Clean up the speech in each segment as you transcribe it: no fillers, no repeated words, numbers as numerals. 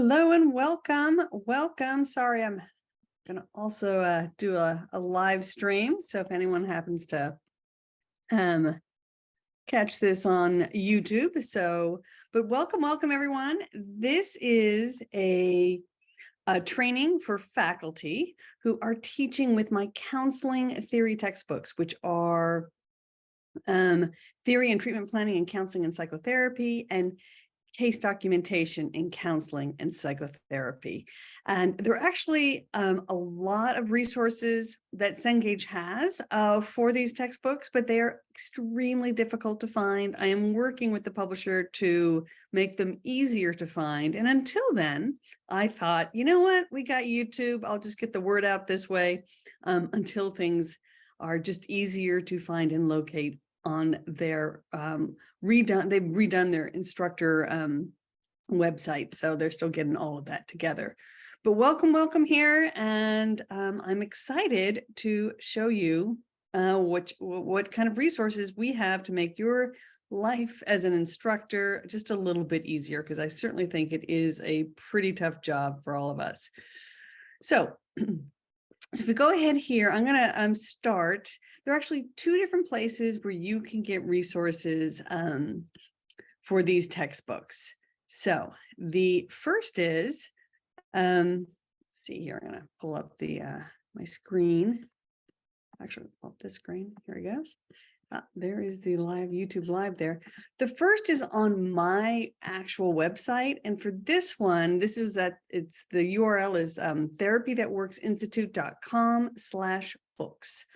Hello and welcome. Welcome. Sorry, I'm going to also do a live stream. So if anyone happens to catch this on YouTube. But welcome everyone. This is a training for faculty who are teaching with my counseling theory textbooks, which are theory and treatment planning and counseling and psychotherapy, and case documentation in counseling and psychotherapy. And there are actually a lot of resources that Cengage has for these textbooks, but they are extremely difficult to find. I am working with the publisher to make them easier to find. And until then, I thought, you know what, we got YouTube. I'll just get the word out this way until things are just easier to find and locate on their they've redone their instructor website, so they're still getting all of that together. But welcome here, and I'm excited to show you what kind of resources we have to make your life as an instructor just a little bit easier, because I certainly think it is a pretty tough job for all of us. So if we go ahead here, I'm going to start. There are actually two different places where you can get resources for these textbooks. So the first is, let's see here, I'm going to pull up the my screen. Actually, pull up this screen. Here we go. There is the live YouTube live there. The first is on my actual website. And for this one, this is it's the URL is therapythatworksinstitute.com/books.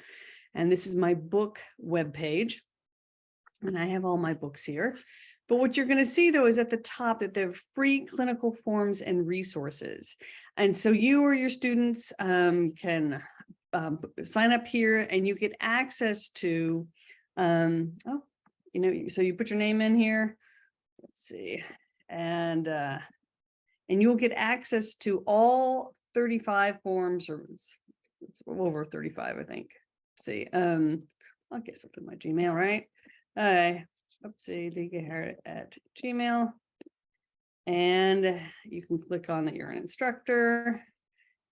And this is my book webpage. And I have all my books here. But what you're going to see, though, is at the top that there are free clinical forms and resources. And so you or your students can sign up here, and you get access to so you put your name in here, let's see, and you'll get access to all 35 forms, or it's over 35, I think. Let's see, I guess I'll put my Gmail, right? Oopsie, Diane Gehart at Gmail, and you can click on that you're an instructor,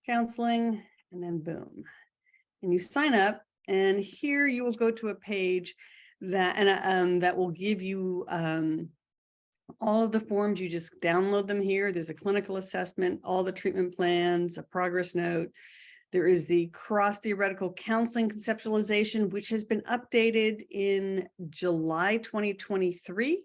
counseling, and then boom, and you sign up. And here you will go to a page that will give you all of the forms. You just download them here. There's a clinical assessment, all the treatment plans, a progress note. There is the cross-theoretical counseling conceptualization, which has been updated in July 2023.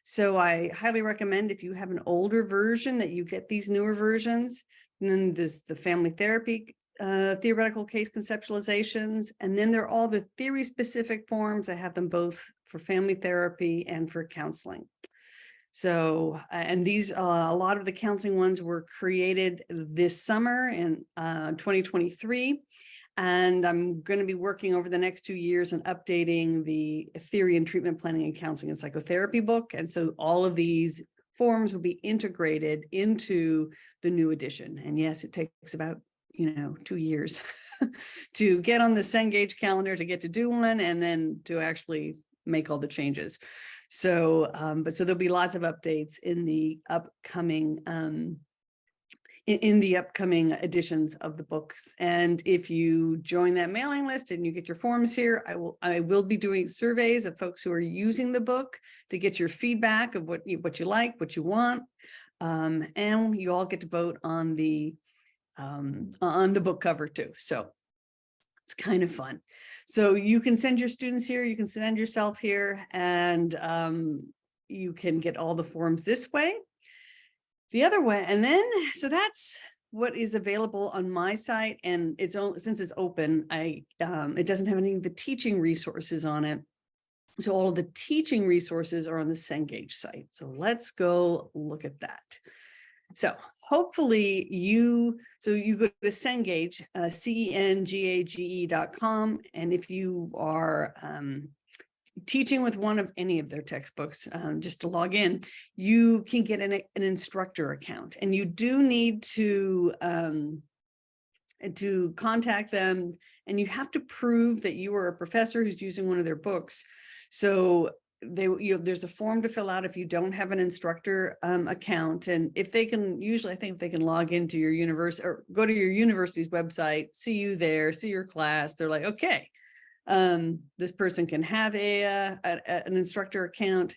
So I highly recommend, if you have an older version, that you get these newer versions. And then there's the family therapy theoretical case conceptualizations, and then there are all the theory specific forms. I have them both for family therapy and for counseling. So and these a lot of the counseling ones were created this summer in 2023, and I'm going to be working over the next 2 years on updating the theory and treatment planning and counseling and psychotherapy book. And so all of these forms will be integrated into the new edition. And yes, it takes about 2 years to get on the Cengage calendar, to get to do one, and then to actually make all the changes. So, so there'll be lots of updates in the upcoming editions of the books. And if you join that mailing list and you get your forms here, I will be doing surveys of folks who are using the book to get your feedback of what you like, what you want, and you all get to vote on the book cover too. So it's kind of fun. So you can send your students here, you can send yourself here, and you can get all the forms this way. The other way, and then, so that's what is available on my site, and since it's open, it doesn't have any of the teaching resources on it. So all of the teaching resources are on the Cengage site. So let's go look at that. So hopefully you go to Cengage, CENGAGE.com. And if you are teaching with one of any of their textbooks, just to log in, you can get an instructor account. And you do need to contact them, and you have to prove that you are a professor who's using one of their books. So there's a form to fill out if you don't have an instructor account, and if they can, usually I think if they can log into your university or go to your university's website, see you there, see your class, they're like, okay, this person can have an instructor account.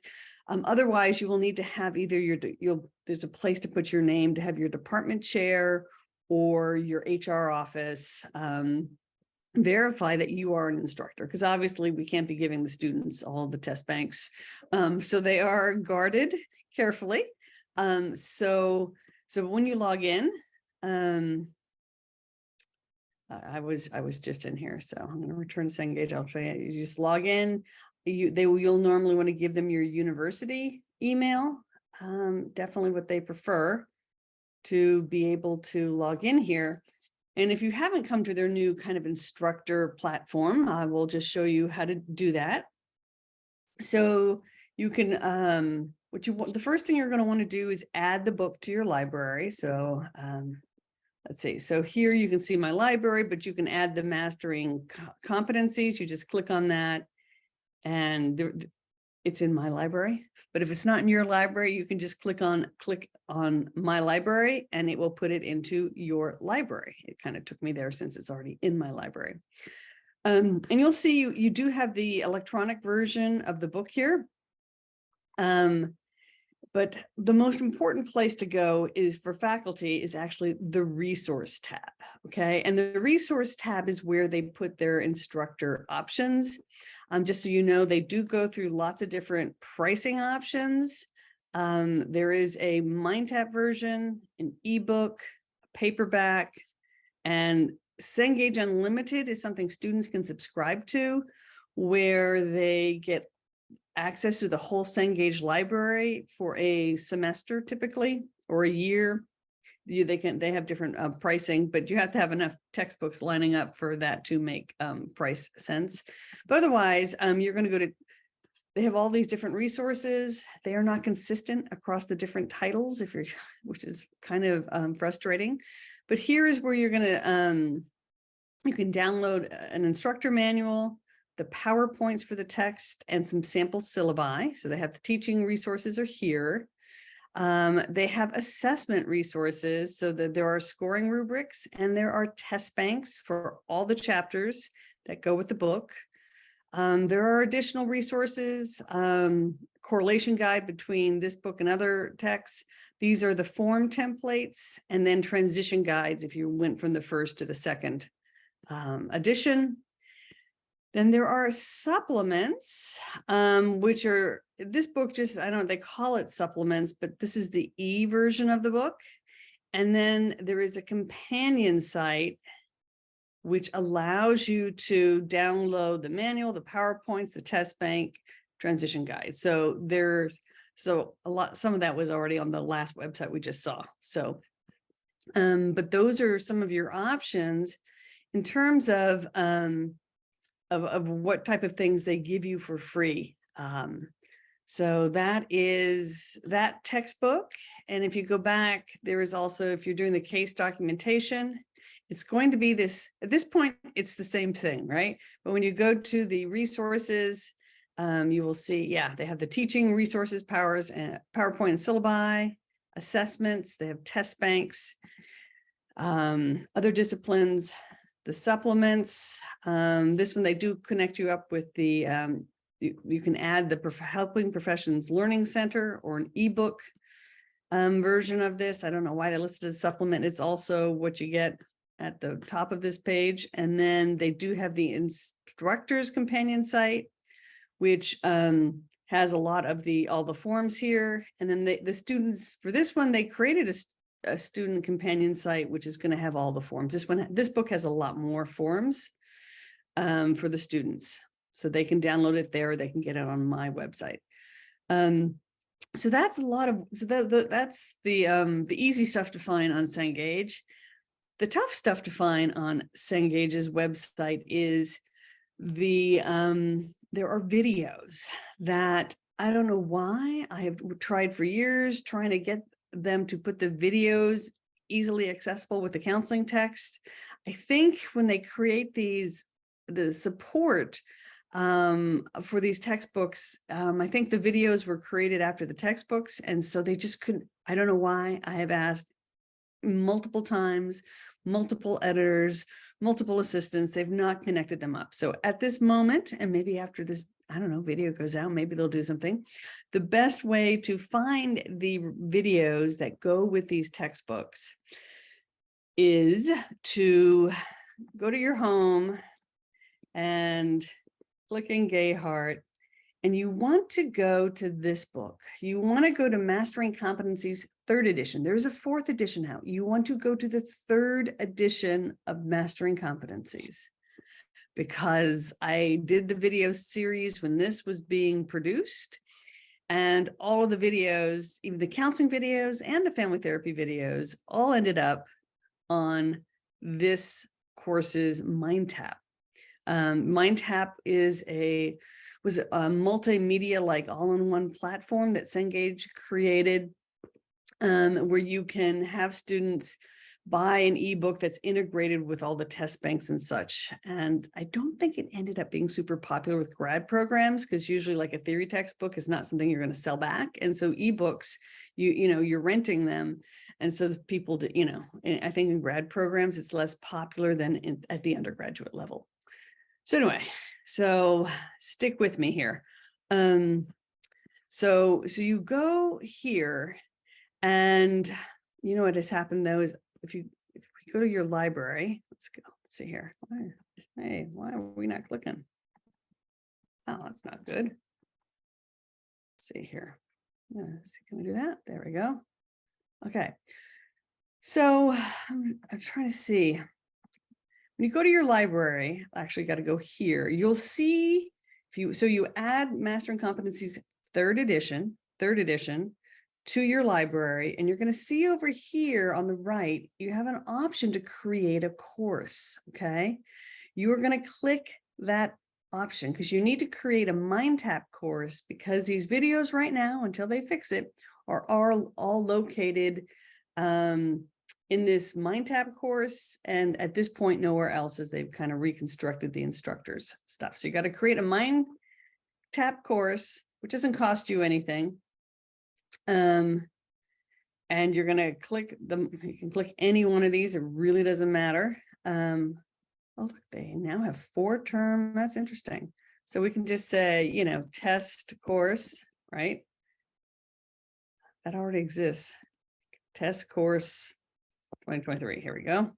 Otherwise, you will need to have either there's a place to put your name to have your department chair or your HR office verify that you are an instructor, because obviously we can't be giving the students all of the test banks. So they are guarded carefully. So when you log in, I was just in here, so I'm going to return to Cengage. I'll show you. You just log in. You'll normally want to give them your university email. Definitely what they prefer to be able to log in here. And if you haven't come to their new kind of instructor platform, I will just show you how to do that. So you can, the first thing you're going to want to do is add the book to your library. So let's see. So here you can see my library, but you can add the mastering competencies. You just click on that and it's in my library. But if it's not in your library, you can just click on my library and it will put it into your library. It kind of took me there since it's already in my library. And you'll see you do have the electronic version of the book here. But the most important place to go is for faculty is actually the resource tab. Okay. And the resource tab is where they put their instructor options. Just so you know, they do go through lots of different pricing options. There is a MindTap version, an ebook, paperback, and Cengage Unlimited is something students can subscribe to, where they get access to the whole Cengage library for a semester typically, or a year. They have different pricing, but you have to have enough textbooks lining up for that to make price sense. But otherwise, you're going to go to, they have all these different resources. They are not consistent across the different titles, which is kind of frustrating. But here is where you're going to, you can download an instructor manual, the PowerPoints for the text, and some sample syllabi. So they have the teaching resources are here. They have assessment resources so that there are scoring rubrics and there are test banks for all the chapters that go with the book. There are additional resources, correlation guide between this book and other texts. These are the form templates, and then transition guides if you went from the first to the second edition. Then there are supplements, which are, this book just, I don't know, they call it supplements, but this is the e version of the book. And then there is a companion site, which allows you to download the manual, the PowerPoints, the test bank, transition guide. So some of that was already on the last website we just saw. So, but those are some of your options in terms of what type of things they give you for free. So that is that textbook. And if you go back, there is also, if you're doing the case documentation, it's going to be this, at this point, it's the same thing, right? But when you go to the resources, you will see, yeah, they have the teaching resources, PowerPoint and syllabi, assessments, they have test banks, other disciplines, the supplements. This one, they do connect you up with the, you can add the Helping Professions Learning Center or an ebook version of this. I don't know why they listed as supplement. It's also what you get at the top of this page. And then they do have the instructor's companion site, which has a lot of all the forms here. And then the students, for this one, they created a student companion site, which is going to have all the forms. This book has a lot more forms for the students, so they can download it there. Or they can get it on my website. So that's a lot of, that's the easy stuff to find on Cengage. The tough stuff to find on Cengage's website is there are videos that I don't know why. I have tried for years trying to get them to put the videos easily accessible with the counseling text. I think when they create the support, for these textbooks. I think the videos were created after the textbooks, and so they just couldn't. I don't know why. I have asked multiple times, multiple editors, multiple assistants. They've not connected them up. So at this moment, and maybe after this, I don't know, video goes out, maybe they'll do something. The best way to find the videos that go with these textbooks is to go to your home and click in Gehart, and you want to go to this book. You want to go to Mastering Competencies, 3rd edition. There's a 4th edition out. You want to go to the 3rd edition of Mastering Competencies, because I did the video series when this was being produced, and all of the videos, even the counseling videos and the family therapy videos, all ended up on this course's MindTap. MindTap was a multimedia, like all-in-one platform that Cengage created, where you can have students buy an ebook that's integrated with all the test banks and such. And I don't think it ended up being super popular with grad programs, because usually like a theory textbook is not something you're going to sell back. And so ebooks, you're renting them. And so the people do, I think in grad programs, it's less popular than at the undergraduate level. So anyway, so stick with me here. So you go here, and what has happened though is if you go to your library, let's see here. Hey, why are we not clicking? Oh, that's not good. Let's see here. Can we do that? There we go. Okay. So I'm trying to see. When you go to your library, actually got to go here. You'll see you add Mastering Competencies 3rd edition to your library, and you're going to see over here on the right, you have an option to create a course. Okay. You are going to click that option because you need to create a MindTap course, because these videos right now, until they fix it, are all located in this MindTap course, and at this point nowhere else, as they've kind of reconstructed the instructors stuff. So you got to create a MindTap course, which doesn't cost you anything. And you're going to click you can click any one of these. It really doesn't matter. Oh, look, they now have 4 terms. That's interesting. So we can just say, test course, right? That already exists. Test course 2023. Here we go.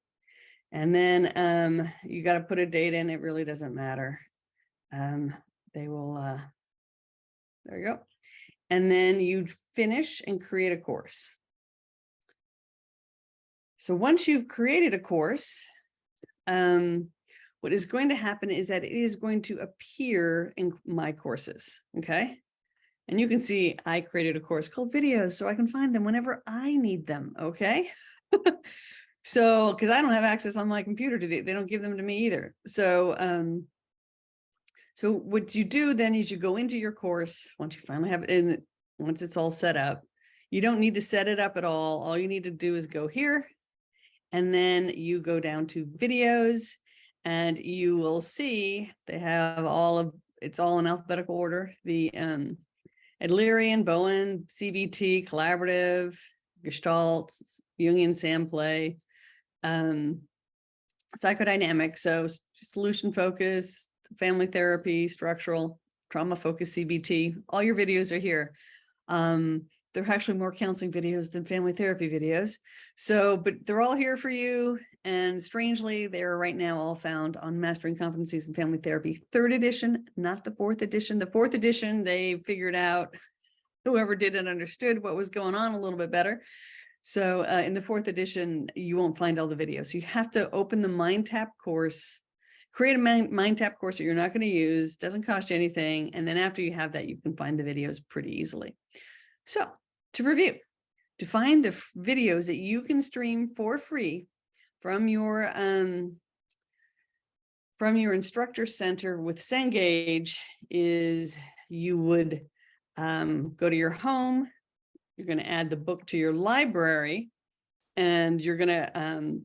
And then you got to put a date in. It really doesn't matter. They will, there you go. And then you finish and create a course. So once you've created a course, what is going to happen is that it is going to appear in my courses. Okay. And you can see I created a course called videos, so I can find them whenever I need them. Okay. So, because I don't have access on my computer to they don't give them to me either. So, so what you do then is you go into your course once you finally have it in, once it's all set up. You don't need to set it up at all. All you need to do is go here, and then you go down to videos, and you will see they have it's all in alphabetical order. The Adlerian, Bowen, CBT, Collaborative, Gestalt, Jungian Samplay, Psychodynamic, so solution focused, family therapy, structural, trauma focused, CBT. All your videos are here. There are actually more counseling videos than family therapy videos. So, but they're all here for you. And strangely, they're right now all found on Mastering Competencies in Family Therapy, 3rd edition, not the 4th edition. The 4th edition, they figured out, whoever did it understood what was going on a little bit better. So in the 4th edition, you won't find all the videos. You have to open the MindTap course, create a MindTap course that you're not going to use, doesn't cost you anything. And then after you have that, you can find the videos pretty easily. So to review, to find the videos that you can stream for free from your instructor center with Cengage, is you would go to your home. You're going to add the book to your library, and you're going to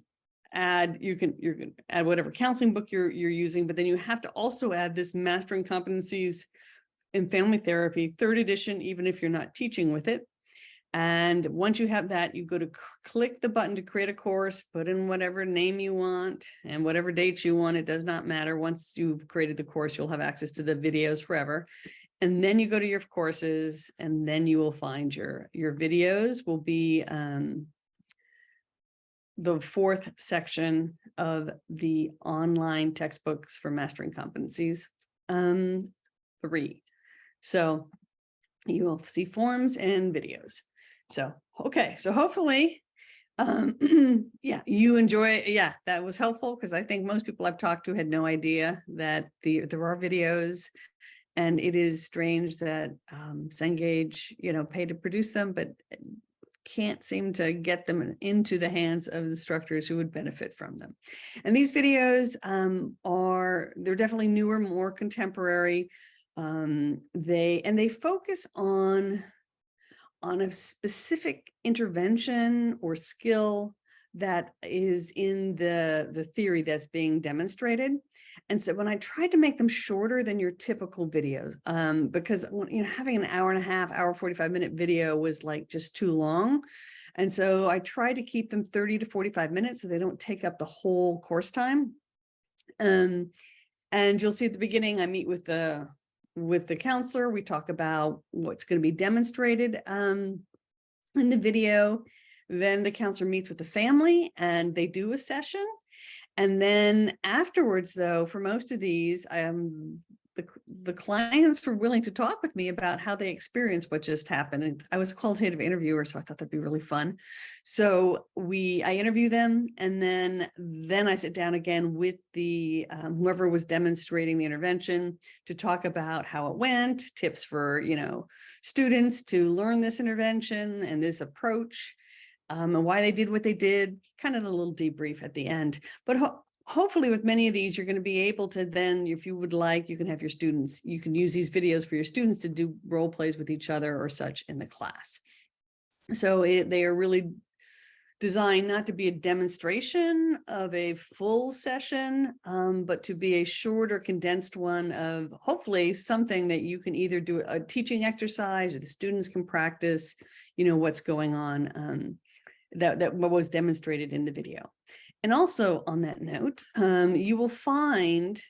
add, you can add whatever counseling book you're using, but then you have to also add this Mastering Competencies in Family Therapy, 3rd edition, even if you're not teaching with it. And once you have that, you go to click the button to create a course, put in whatever name you want and whatever dates you want. It does not matter. Once you've created the course, you'll have access to the videos forever. And then you go to your courses, and then you will find your videos will be the 4th section of the online textbooks for Mastering Competencies 3. So you will see forms and videos. So, okay. So hopefully, yeah, you enjoy. Yeah, that was helpful, because I think most people I've talked to had no idea that there are videos, and it is strange that Cengage, paid to produce them, but can't seem to get them into the hands of instructors who would benefit from them. And these videos they're definitely newer, more contemporary. They focus on a specific intervention or skill that is in the theory that's being demonstrated. And so when I tried to make them shorter than your typical videos, because having an hour and a half, hour 45-minute video was like just too long. And so I tried to keep them 30 to 45 minutes so they don't take up the whole course time. And you'll see at the beginning, I meet with the counselor. We talk about what's going to be demonstrated in the video. Then the counselor meets with the family and they do a session. And then afterwards, though, for most of these, the clients were willing to talk with me about how they experienced what just happened. And I was a qualitative interviewer, so I thought that'd be really fun. So I interview them, and then I sit down again with the whoever was demonstrating the intervention to talk about how it went, tips for students to learn this intervention and this approach, and why they did what they did. Kind of a little debrief at the end, but hopefully with many of these, you're going to be able to then, if you would like, you can have your students, you can use these videos for your students to do role plays with each other or such in the class. So they are really designed not to be a demonstration of a full session, but to be a shorter, condensed one of hopefully something that you can either do a teaching exercise, or the students can practice, what's going on, that what was demonstrated in the video. And also on that note, you will find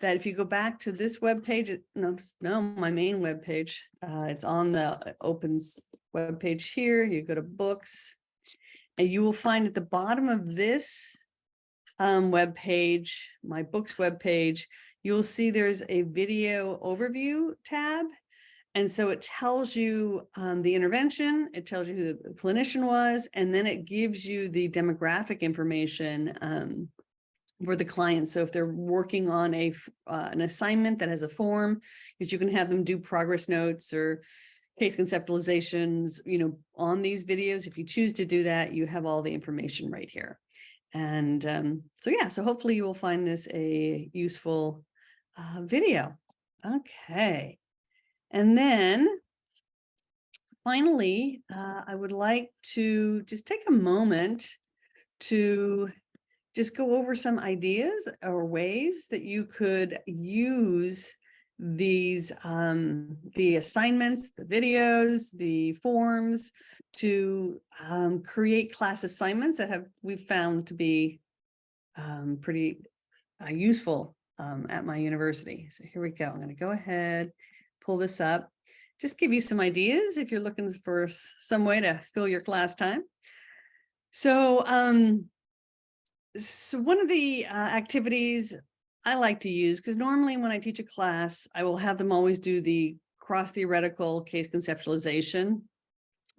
that if you go back to this webpage, my main webpage, it's on the Opens webpage here. You go to books, and you will find at the bottom of this webpage, my books webpage, you'll see there's a video overview tab. And so it tells you the intervention, it tells you who the clinician was, and then it gives you the demographic information for the client. So if they're working on an assignment that has a form, because you can have them do progress notes or case conceptualizations, on these videos. If you choose to do that, you have all the information right here. And so hopefully you will find this a useful video. Okay. And then finally, I would like to just take a moment to just go over some ideas or ways that you could use these, the assignments, the videos, the forms to create class assignments that we've found to be pretty useful at my university. So here we go. I'm going to go ahead, pull this up, just give you some ideas if you're looking for some way to fill your class time. So, so one of the activities I like to use, because normally when I teach a class, I will have them always do the cross-theoretical case conceptualization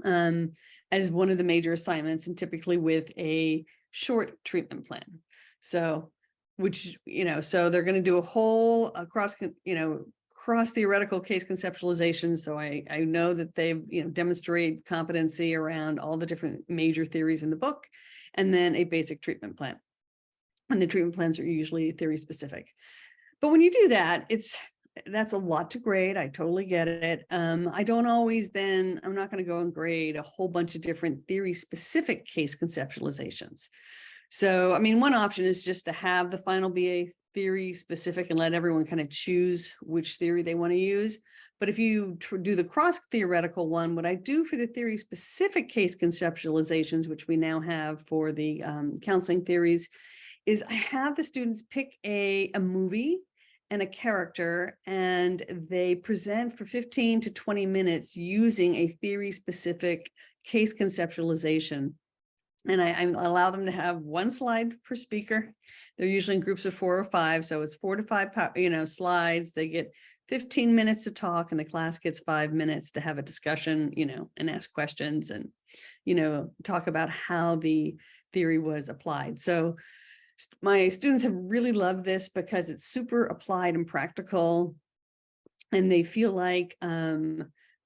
as one of the major assignments, and typically with a short treatment plan. So, so they're going to do a whole cross-theoretical case conceptualization. So I know that they've, demonstrate competency around all the different major theories in the book, and then a basic treatment plan. And the treatment plans are usually theory specific. But when you do that, that's a lot to grade. I totally get it. I don't always I'm not going to go and grade a whole bunch of different theory specific case conceptualizations. So, I mean, one option is just to have the final be a theory specific and let everyone kind of choose which theory they want to use. But if you do the cross theoretical one, what I do for the theory specific case conceptualizations, which we now have for the counseling theories, is I have the students pick a movie and a character, and they present for 15 to 20 minutes using a theory specific case conceptualization. And I allow them to have one slide per speaker. They're usually in groups of 4 or 5. So it's 4 to 5, slides. They get 15 minutes to talk, and the class gets 5 minutes to have a discussion, and ask questions and, talk about how the theory was applied. So my students have really loved this because it's super applied and practical, and they feel like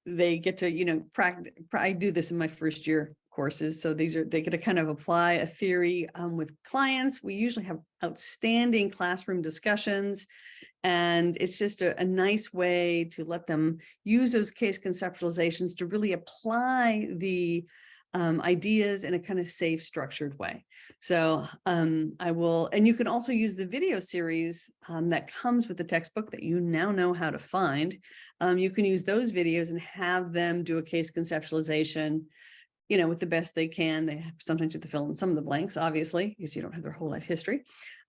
they get to, practice. I do this in my first year courses. So they get to kind of apply a theory with clients. We usually have outstanding classroom discussions, and it's just a nice way to let them use those case conceptualizations to really apply the ideas in a kind of safe, structured way. So I will, and you can also use the video series that comes with the textbook that you now know how to find. You can use those videos and have them do a case conceptualization, with the best they can. They sometimes have to fill in some of the blanks, obviously, because you don't have their whole life history.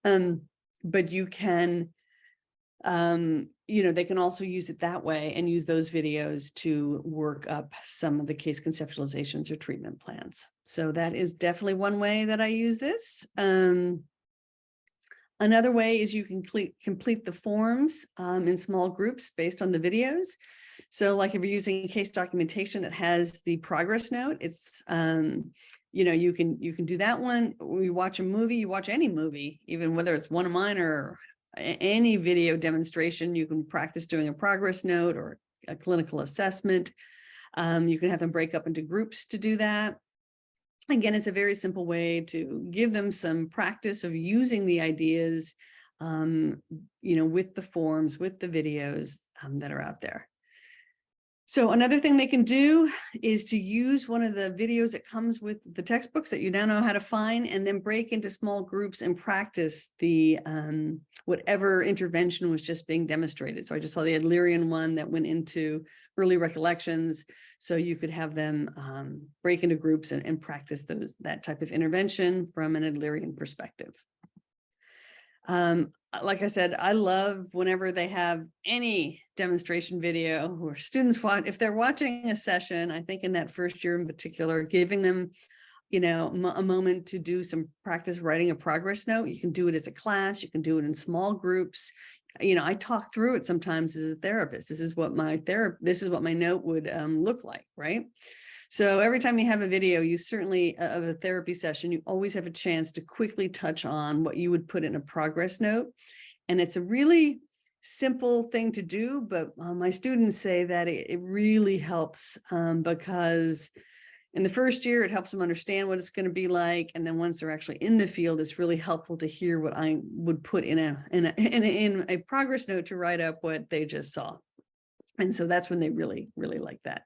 But you can, they can also use it that way and use those videos to work up some of the case conceptualizations or treatment plans. So that is definitely one way that I use this. Another way is you can complete the forms in small groups based on the videos. So like if you're using case documentation that has the progress note, it's, you can do that one. You watch a movie, you watch any movie, even whether it's one of mine or any video demonstration, you can practice doing a progress note or a clinical assessment. You can have them break up into groups to do that. Again, it's a very simple way to give them some practice of using the ideas, with the forms, with the videos that are out there. So another thing they can do is to use one of the videos that comes with the textbooks that you now know how to find, and then break into small groups and practice the whatever intervention was just being demonstrated. So I just saw the Adlerian one that went into early recollections. So you could have them break into groups and practice that type of intervention from an Adlerian perspective. Like I said, I love whenever they have any demonstration video where students watch, if they're watching a session, I think in that first year in particular, giving them, a moment to do some practice writing a progress note. You can do it as a class, you can do it in small groups. I talk through it sometimes as a therapist. This is what my note would look like, right? So every time you have a video, you certainly of a therapy session, you always have a chance to quickly touch on what you would put in a progress note. And it's a really simple thing to do, but my students say that it really helps because in the first year, it helps them understand what it's going to be like. And then once they're actually in the field, it's really helpful to hear what I would put in a progress note to write up what they just saw. And so that's when they really, really like that.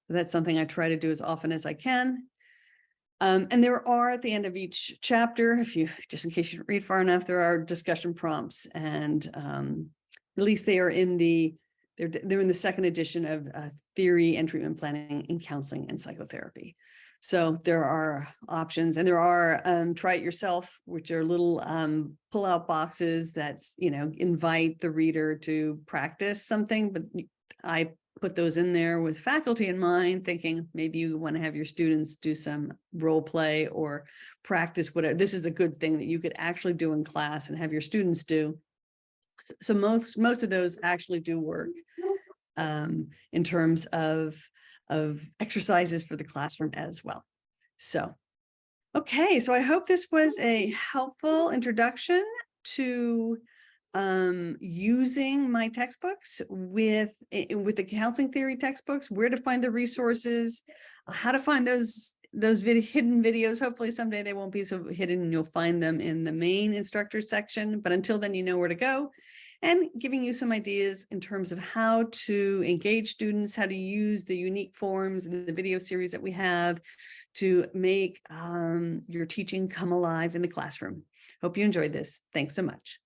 So that's something I try to do as often as I can. And there are at the end of each chapter, just in case you don't read far enough, there are discussion prompts, and at least they are they're in the second edition of theory and treatment planning in counseling and psychotherapy. So there are options, and there are try it yourself, which are little pull-out boxes that invite the reader to practice something. But I put those in there with faculty in mind, thinking maybe you want to have your students do some role play or practice whatever. This is a good thing that you could actually do in class and have your students do. So most of those actually do work in terms of exercises for the classroom as well. So, okay, so I hope this was a helpful introduction to using my textbooks with the counseling theory textbooks, where to find the resources, how to find those hidden videos. Hopefully someday they won't be so hidden and you'll find them in the main instructor section, but until then, you know where to go. and giving you some ideas in terms of how to engage students, how to use the unique forms in the video series that we have to make your teaching come alive in the classroom. Hope you enjoyed this. Thanks so much.